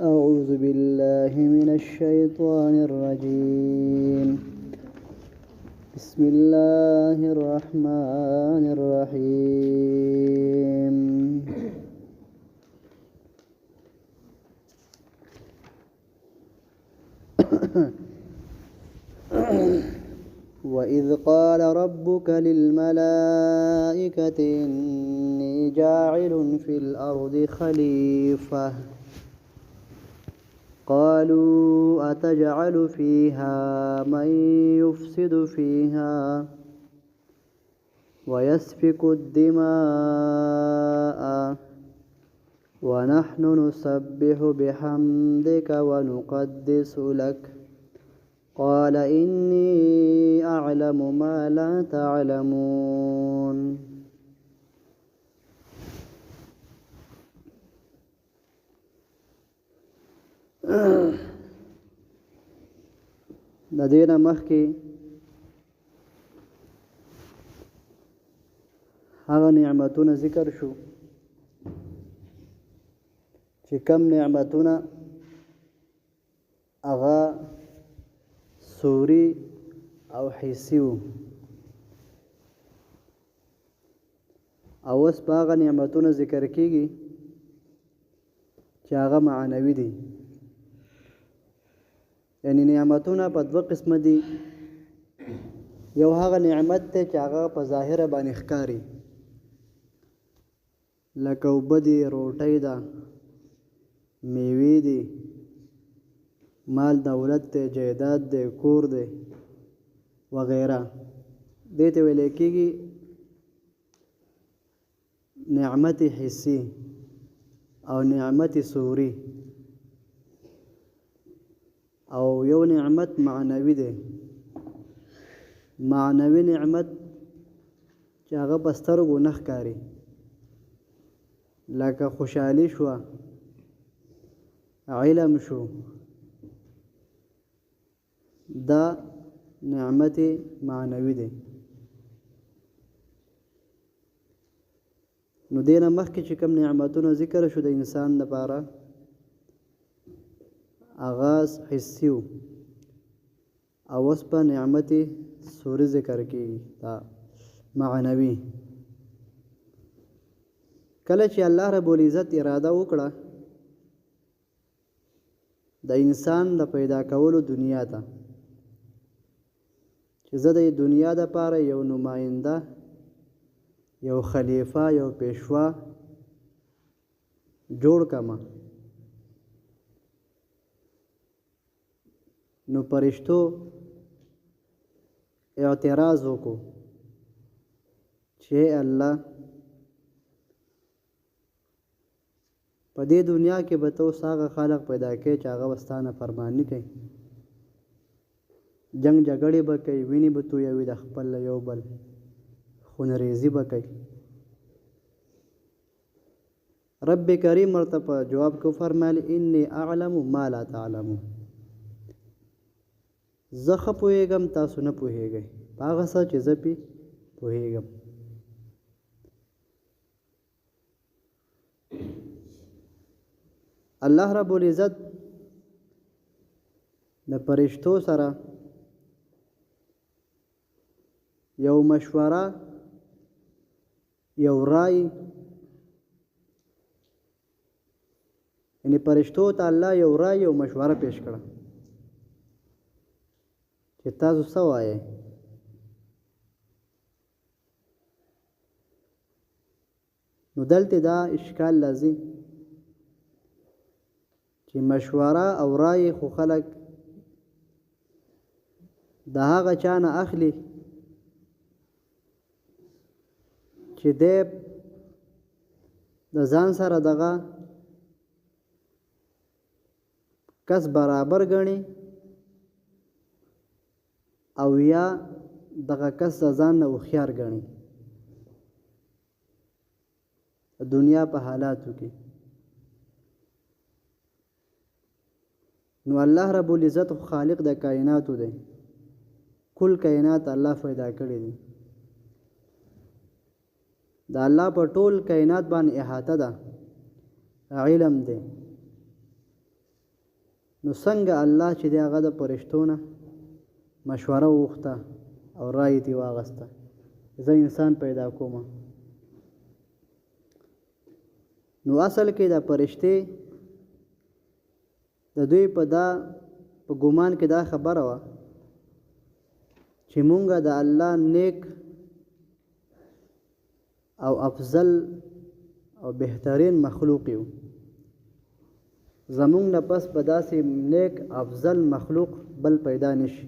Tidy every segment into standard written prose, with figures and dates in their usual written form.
أعوذ بالله من الشيطان الرجيم بسم الله الرحمن الرحيم وإذ قال ربك للملائكة إني جاعل في الأرض خليفة قالوا أتجعل فيها من يفسد فيها ويسفك الدماء ونحن نسبح بحمدك ونقدس لك قال إني أعلم ما لا تعلمون د دینه مخکې هغه نعمتونه ذکر شو چې کم نعمتونه هغه صوري او حسي وو او اوس په هغه نعمتونه ذکر کېږي چې هغه معنوي دي یعنی نعمتونه په دوه قسمه دي یو هغه نعمت ته چې هغه په ظاهر باندې ښکاري لکه اوبه دي روټۍ ده میوې دي مال دولت دی جایداد دی کور دی وغیره دې ته ویل کېږي نعمت حسي او نعمت صوري او یو نعمت معنوي دی معنوي نعمت چې هغه په سترګو نه ښکاري لکه خوشحالي شوه علم شو دا نعمت معنوي دی نو دینه مخکې چې کوم نعمتونه ذکر شو د انسان لپاره آغاز حسي و او اوس په نعمت صوري ذکر کېږي دا معنوي کله چې الله رب العزت اراده وکړه د انسان د پیدا کولو دنیا ته چې زه د دنیا دپاره یو نماینده یو خلیفه یو پیشوا جوړ کړم نو فرشتو اعتراض وکړو چې الله په دې دنیا کې به تو هغه خالق پیدا کړي چې هغه وستانه فرمانی کوي جنگ جګړې به کوي ویني به تویوي د خپل یو بل خونریزي به کوي رب کریم ورته په جواب کې فرمایل انی اعلم ما لا تعلمون زه ښه پوهېږم تاسو نه پوهېږئ په هغه څه چې زه پې پوهېږم الله رب العزت د فرشتو سره یو مشوره یو رای یعنی فرشتو ته الله یو رای یو مشوره پیش کړه چې تاسو څه وایئ نو دلته دا اشکال لازم چې مشوره او رای خو خلک د هغه چا نه اخلي چې دی د ځان سره دغه کس برابر ګڼي او یا دغه کس د ځان نه هوښیار ګڼي د دنیا په حالاتو کې نو الله رب العزت خالق د کائناتو دی کل کائنات الله پیدا کړی دی د الله په ټول کائنات باندې احاطه ده علم دی نو څنګه الله چې دی هغه د فرشتو نه مشوره وغوښته او رایې ترې واخیسته زه انسان پیدا کوم. نو اصل کې دا فرشتې د دوی په ګمان کې دا خبره وه چې مونږه د الله نیک او افضل او بهترین مخلوق یو. زمونږ نه پس به داسې نیک افضل مخلوق بل پیدا نشي.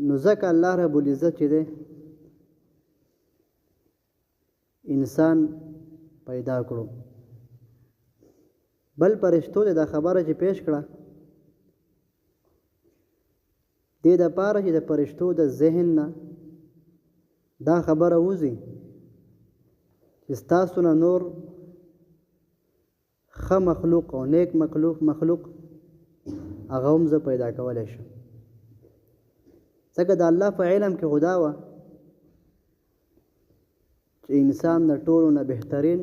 نو ځکه الله رب العزت چې دی انسان پیدا کړو. بل فرشتو دا خبره چې پیش کړه دې دپاره چې د فرشتو د ذهن نه دا خبره وځي چې ستاسو نه نور ښه مخلوق او نیک مخلوق هغه هم زه پیدا کولی شم. ځکه د الله په علم کې خدا وه چې انسان د ټولو نه بهترین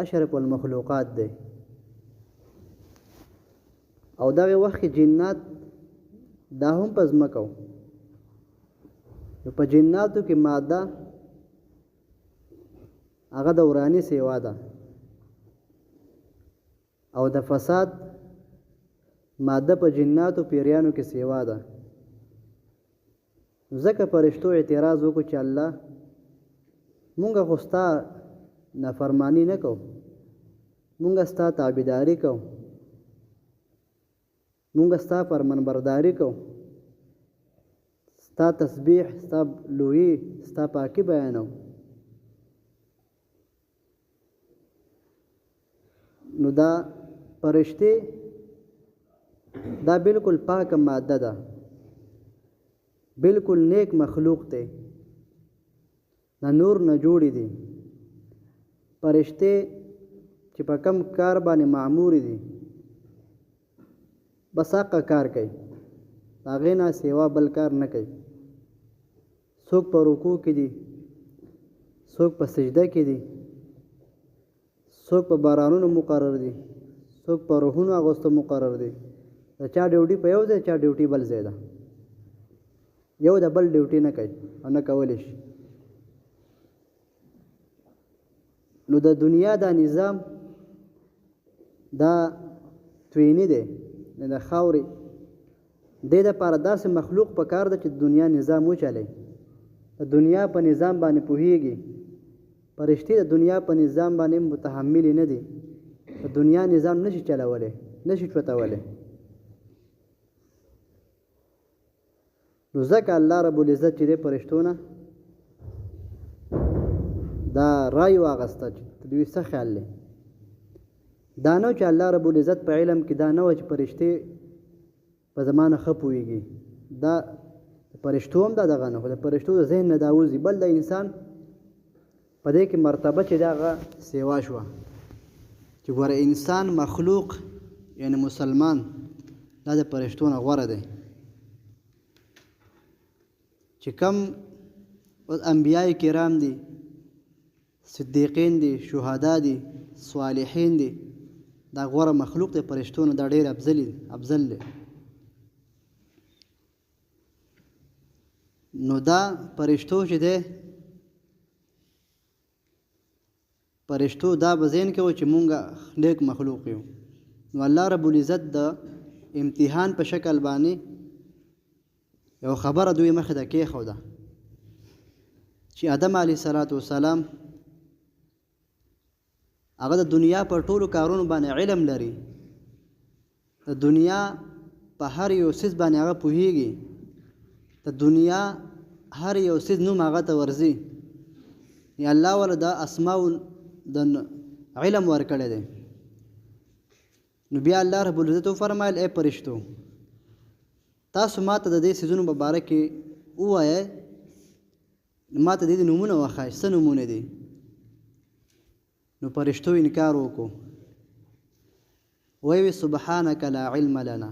اشرف المخلوقات دی. او دغه وخت کې جنات دا هم په ځمکه وو. نو په جناتو کې ماده هغه د وراني سیوا ده او د فساد ماده په جناتو پیریانو کې سیوا ده. ځکه فرشتو اعتراض وکړو چې الله مونږه خو ستا نافرمانی نه کوو، مونږه ستا تابعداري کوو، مونږه ستا فرمانبرداري کوو، ستا تسبیح، ستا لویی، ستا پاکی بیانو. نو دا فرشتې دا بالکل پاک ماده ده، بالکل نیک مخلوق دی، نه نور نه جوړی دي. فرشتې چې په کم کار باندې معمور دي بس حقه کار کوي، هغې نه سیوا بل کار نه کوي. څوک په رکوع کې دي، څوک په سجده کې دي، څوک په بارانونو مقرر دي، څوک په روحونو اغوستو مقرر دي. د چا ډیوټي په یو ځای، چا ډیوټي بل ځای ده، یو د بل ډیوټي نه کوي او نه کولی شي. نو د دنیا دا نظام دا توینی دی، د خاورې دې دپاره داسې مخلوق په کار ده چې د دنیا نظام وچلی، د دنیا په نظام باندې پوهیږي. فرشتې د دنیا په نظام باندې متحملې نه دي، د دنیا نظام نشي چلولی، نشي چوتولی. نو ځکه الله رب العزت چې دی فرشتو نه دا رای واغسته چې دوی څه خیال دی. دا نه چې الله رب العزت په علم کې دا نه و چې فرشتې په زمانه ښه پوهېږي. دا فرشتو هم دا دغه نه، خو د فرشتو د ذهن نه دا وځي. بل د انسان په دې کې مرتبه چې دا هغه سیوا شوه چې ګوره انسان مخلوق یعنی مسلمان دا د فرشتو نه غوره دی. چې کم انبیاء کرام دي، صدیقین دي، شهدا دي، صالحین دي، دا غوره مخلوق دی فرشتو نه، دا ډېر افضل دی. نو دا فرشتو چې دی فرشتو دا به ذهن کې و چې مونږه نیک مخلوق یو. نو الله رب العزت د امتحان په شکل باندې یو خبره دوی مخې ته کېښوده چې آدم علیه السلام هغه د دنیا پر ټولو کارونو باندې علم لري، د دنیا په هر یو څیز باندې هغه پوهیږي، د دنیا هر یو څیز نوم هغه ته ورځي. یا الله ولا د اسماء د علم ورکړی دی. نو بیا الله رب العزت وفرمایل ای فرشتو تاسو ماته د دې څیزونو په باره کې ووایئ، ماته د دې نومونه وښایئ، څه نومونه دي. نو فرشتو انکار وکړو، ویوی سبحانک لا علم لنا،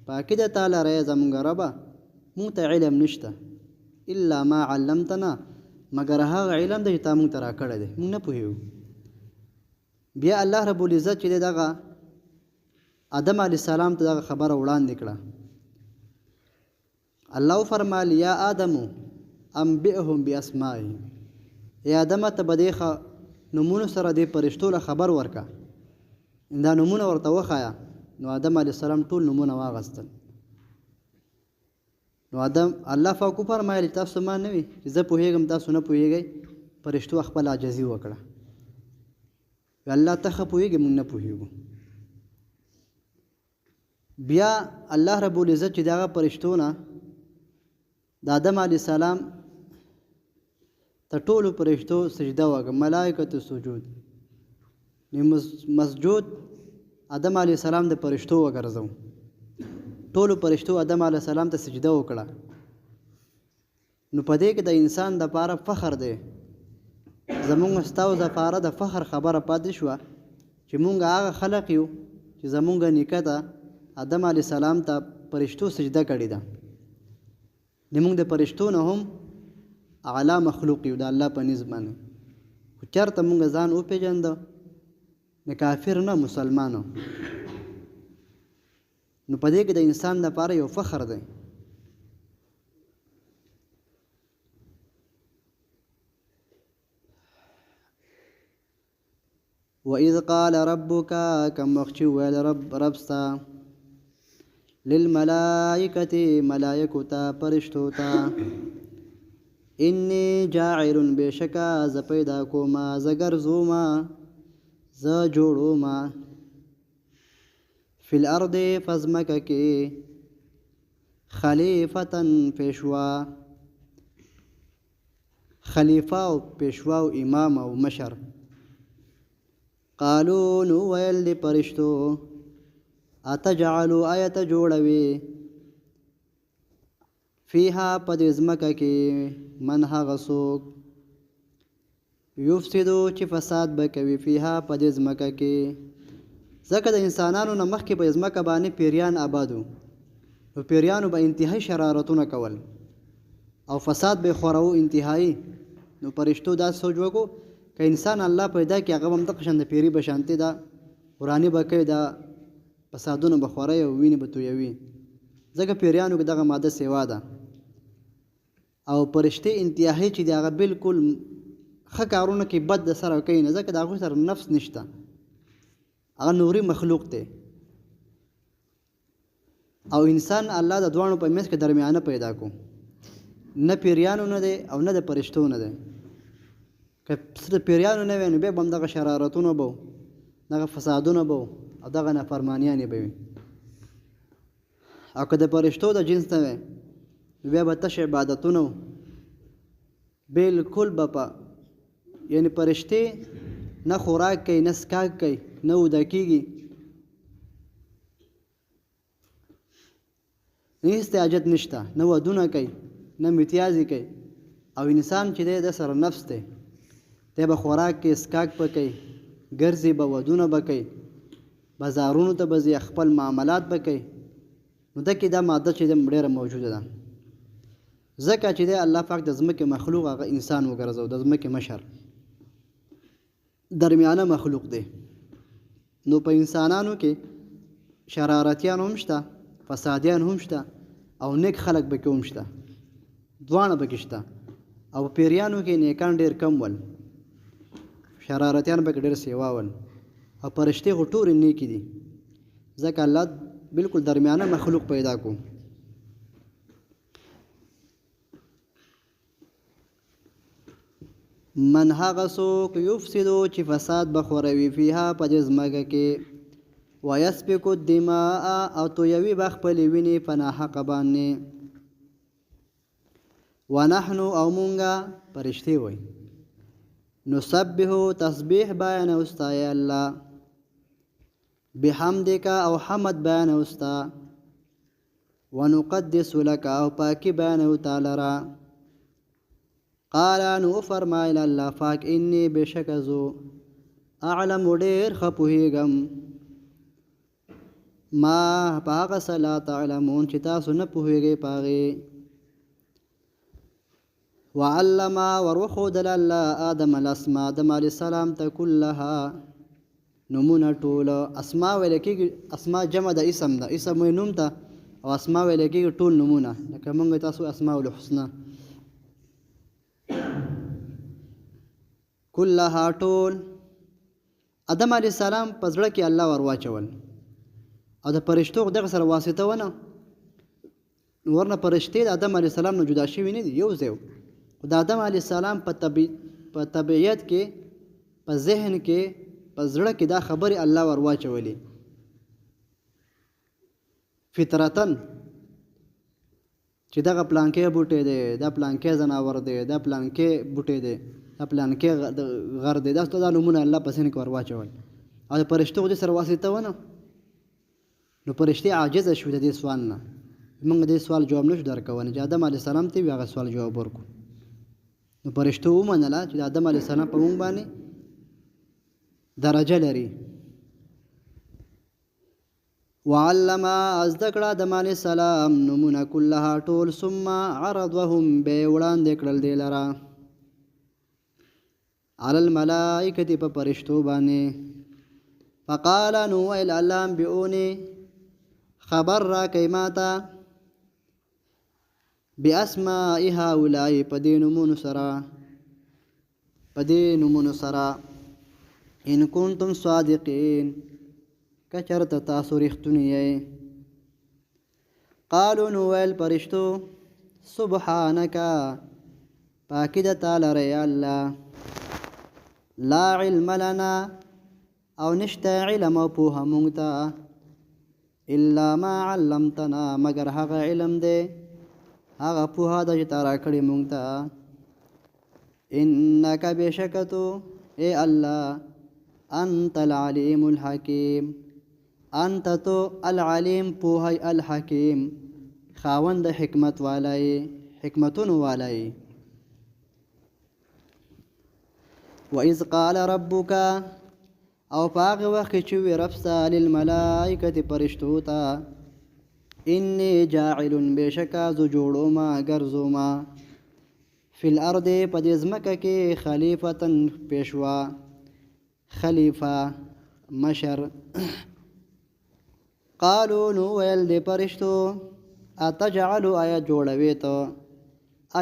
پاکی ده تعالی رای زمونږ ربه مونږ ته علم نشته، الا ما علمتنا، مګر هغه علم دی چې تا موږ ته راکړی دی موږ نه پوهېږو. بیا الله رب العزت چې دی دغه آدم علیه السلام ته دغه خبره وړاندې کړه. الله فرمایل یا آدم انبئهم باسمائهم، ای آدمه ته به دې نومونو سره دې فرشتو له خبر ورکه، دا نومونه ورته وښایه. نو آدم علیه السلام ټول نومونه واغستل. نو الله پاک فرمایل تاسو ما نه وي چې زه پوهېږم تاسو نه پوهېږئ. فرشتو خپل عاجزي وکړه، الله ته ښه پوهېږي موږ نه پوهېږو. بیا الله رب العزت چې د هغه فرشتو نه د آدم علیه السلام ته ټولو فرشتو سجده وکړه، ملائکة سجود، مسجود آدم علیه السلام د فرشتو وګرځو. ټولو فرشتو آدم علیه السلام ته سجده وکړه. نو په دې کې د انسان دپاره فخر دی، زمونږ ستاسو دپاره د فخر خبره پاتې شوه چې مونږ هغه خلق یو چې زمونږ نیکه ته آدم علیه السلام ته فرشتو سجده کړې ده. زمونږ د فرشتو نه هم اعلی مخلوق یو د الله په نسبت باندې. خو چېرته مونږ ځان وپېژنده نه کافر نه مسلمانو. نو په دې کې د انسان لپاره یو فخر دی. وَإِذْ قَالَ رَبُّكَ كَمْ وَخْتِ وَيْلَ رب ستا لِلْمَلَائِكَةِ ملائکو ته فرشتو ته انی جاعل بېشکه زه پیدا کومه زه ګرځومه زه جوړومه فی الارض فزمکه کې خلیفتن پیشوا، خلیفه او پیشوا او امام او مشر. قالو نو ویل دی فرشتو اتجعلو آیت جوړوي فیها په دې ځمکه کې من هغه څوک یفسدو چې فساد به کوي فیها په دې ځمکه کې. ځکه د انسانانو نه مخکې په ځمکه باندې پیریان آبادو، نو پیریانو به انتهایی شرارتونه کول او فساد به خورو انتهایی. نو فرشتو دا سوچ وکړو که انسان الله پیدا کړي هغه به همدغه شان د پیري به شانتې دا وراني به کوي، دا فسادونه به خوروي او وینې به تویوي. ځکه پیریانو کې دغه ماده سیوا ده. او فرشتې انتهایی چې دی هغه بالکل ښه کارونه کې بد د سره کوي نه، ځکه د هغوی سره نفس نشته، هغه نوري مخلوق دی. او انسان الله د دواړو په منځ کې درمیانه پیدا کو، نه پیریانو نه دی او نه د فرشتو نه دی. که د پیریانو نه وی نو بیا به همدغه شرارتونه به دغه فسادونه به او دغه نافرمانیانې به وي. او که د فرشتو د جنس نه وی نو بیا به تش عبادتونه بالکل به په یعنی فرشتې نه خوراک کوي نه څښاک کوي نه وده کېږي، نه هېڅ حاجت نشته، نه ودونه کوي نه امتیازې کوي. او انسان چې دی د سره نفس دی، دی به خوراک کوي څښاک به کوي، ګرځي به ودونه به کوي، بازارونو ته به ځي، خپل معاملات به کوي. نو دکې دا ماده چې دی ډېره موجوده ده. ځکه چې دی الله پاک د ځمکې مخلوق هغه انسان وګرځو، د ځمکې مشر درمیانه مخلوق دی. نو په انسانانو کې شرارتیان هم شته، فسادیان هم شته، او نیک خلق به کې هم شته، دواړه به کې شته. او پیریانو کې نیکان ډېر کم ول، شرارتیان به کې ډېر سیوا ول، او فرشتې خو ټولې نیکې دي. ځکه الله بالکل درمیانه مخلوق پیدا کو. من هغه څوک یفسدو چې فساد به خوروي فیها په دې ځمکه کې ویسفک الدماء او تویوي به خپلې وینې په ناحقه باندې. ونحنو او مونږه فرشتې وایي نسبحو تسبیح بیانو ستا ای الله بحمدک او حمد بیانو ستا ونقدس لک او پاکی بیانو تعالی را. قال نو فرمایل الله پاک انی بشک زو اعلم ډیر ښه پوهیږم ما په هغه څه لا تعلمون چې تاسو نه پوهیږئ په هغې. وعلم وروخودل الله آدم الاسماء آدم علیه السلام ته كلها نمونه ټول اسماء ویل کېږي اسماء جمع د اسم ده اسم وایي نوم ته او اسماء ویل کېږي ټول نومونه لکه موږ تاسو اسماء الحسنى كلها ټول آدم علیه السلام په زړه کې الله ور واچول او د فرشتو دغه سره واسطه ونه ورنه فرشتې د آدم علیه السلام نه جدا شوي نه دي یو ځای د آدم علیه السلام په طبیعت کې په ذهن کې په زړه کې دا خبرې الله ور واچولې فطرتاً چې دغه پلانکې بوټی دی دا پلانکې ځناور دی دا پلانکې بوټی دی دا پلانکې غر دی دا نومونه الله په ذهن کې ور واچول او د فرشتو دې سره واسطه ونه نو فرشتې عاجزه شوې د دې سوال نه موږ دې سوال جواب نشو درکولی چې آدم علیه السلام ته هغه سوال جواب ورکړو نو فرشتو ومنله چې د آدم علیه السلام په موږ باندې درجه لري وعلم ازده کړه آدم علیه السلام نومونه کلها ټول ثم عرضهم به وړاندې کړل دې لره علی الملائکة په فرشتو باندې فقال نو ویل الله انبئوني خبر را کوي ماته باسماء هؤلاء په دې نومونو سره ان کنتم صادقین که چېرته تاسو رښتوني یئ قالو نو ویل فرشتو سبحانک پاکي د تا لره یا الله لا علم لنا او نشته علم او پوهه مونږ ته الا ما علمتنا مگر هغه علم دی هغه پوهه ده چې تا راکړې مونږ ته انک بېشکه اے الله انت العلیم الحکیم انت تو العلیم پوهی الحکیم خاوند حکمت والای حکمتونو والای وَإِذْ قَالَ رَبُّكَ او پاغ وخت چې وی رب ستا للملائکه فرشتو ته انی جاعل بشکا ز جوړو ما ګرځو ما فی الارض په دې ځمکه کې خلیفتن پیشوا خلیفہ مشر قالو نو ویل د فرشتو اتجعل آیا جوړوي ته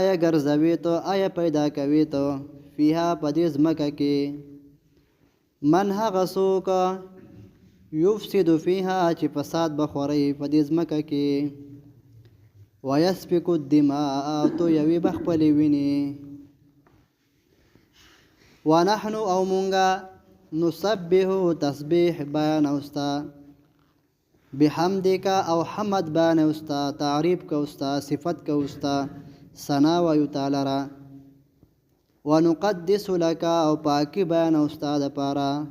آیا ګرځوي ته آیا پیدا کوي ته فیها په دې ځمکه کې من هغه څوک یفسد فیها چې فساد بخوري په دې ځمکه کې ویسفک الدماء تو یوي بخپلې ویني ونحن او مونږه نسبح تسبیح بیان اوستا بحمدک او حمد بیان اوستا تعریف کا اوستا صفت کا اوستا ثنا و تعالی را ونقدس لك او پاکی بیان استاد پارا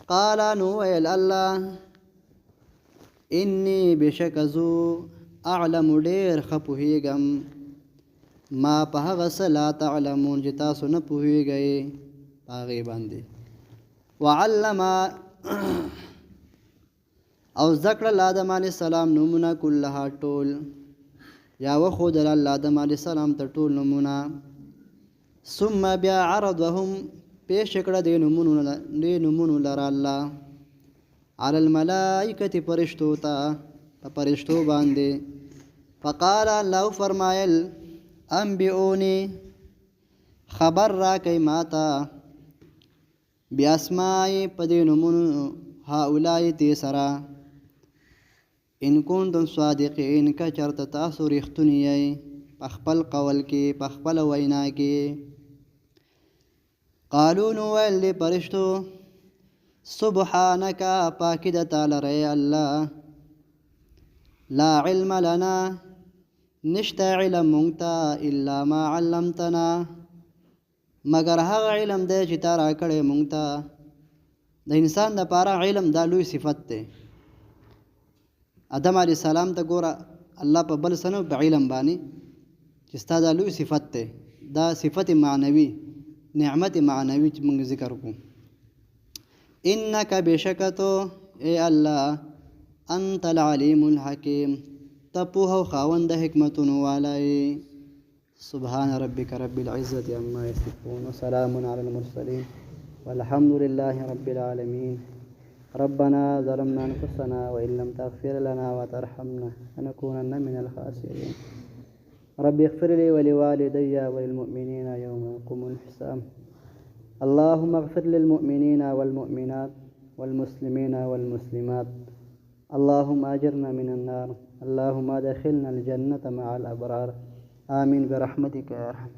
قال نو ویل الله انی بشکزو اعلم ډیر خپوهیږم ما په هغه څه لا تعلمون چې تاسو نه پوهیږئ هغې باندې وعلم او ذکر آدم علیه السلام نومونه کلها ټول یا وښودل الله آدم علیه السلام ته ټول نومونه ثم بیا عرضهم پیش کړه دې نومونو لره الله علی الملائکة فرشتو ته په فرشتو باندې فقال الله فرمایل انبئوني خبر را کوي ماته بیاسماء په دې نومونو هؤلاء دې سره ان کنتم صادقین که چېرته تاسو رښتوني یئ په خپل قول کې په خپله وینا کې قالو نو ویل دې فرشتو سبحانک پاکي د تا لره الله لا علم لنا نشته علم مونږ ته الا ما علمتنا مگر هغه علم دی چې تا راکړی مونږ ته د انسان دپاره علم دا لوی صفت دی آدم علیه السلام ته ګوره الله په بل څه نه په علم باندې چې ستا دا لوی صفت دی دا صفت معنوي نعمت معنوي چې موږ ذکر کوو انک بشکتو اے الله انت العلیم الحکیم ته پوهه او خاوند د حکمتونو والی سبحان ربك رب العزة عما يصفون وسلام على المرسلين والحمد لله رب العالمين. ربنا ظلمنا أنفسنا وإن لم تغفر لنا وترحمنا لنكونن من الخاسرين. رب اغفر لي ولوالدي وللمؤمنين يوم يقوم الحساب. اللهم اغفر للمؤمنين والمؤمنات والمسلمين والمسلمات. اللهم أجرنا من النار. اللهم أدخلنا الجنة مع الأبرار. آمين برحمتك يا أرحم.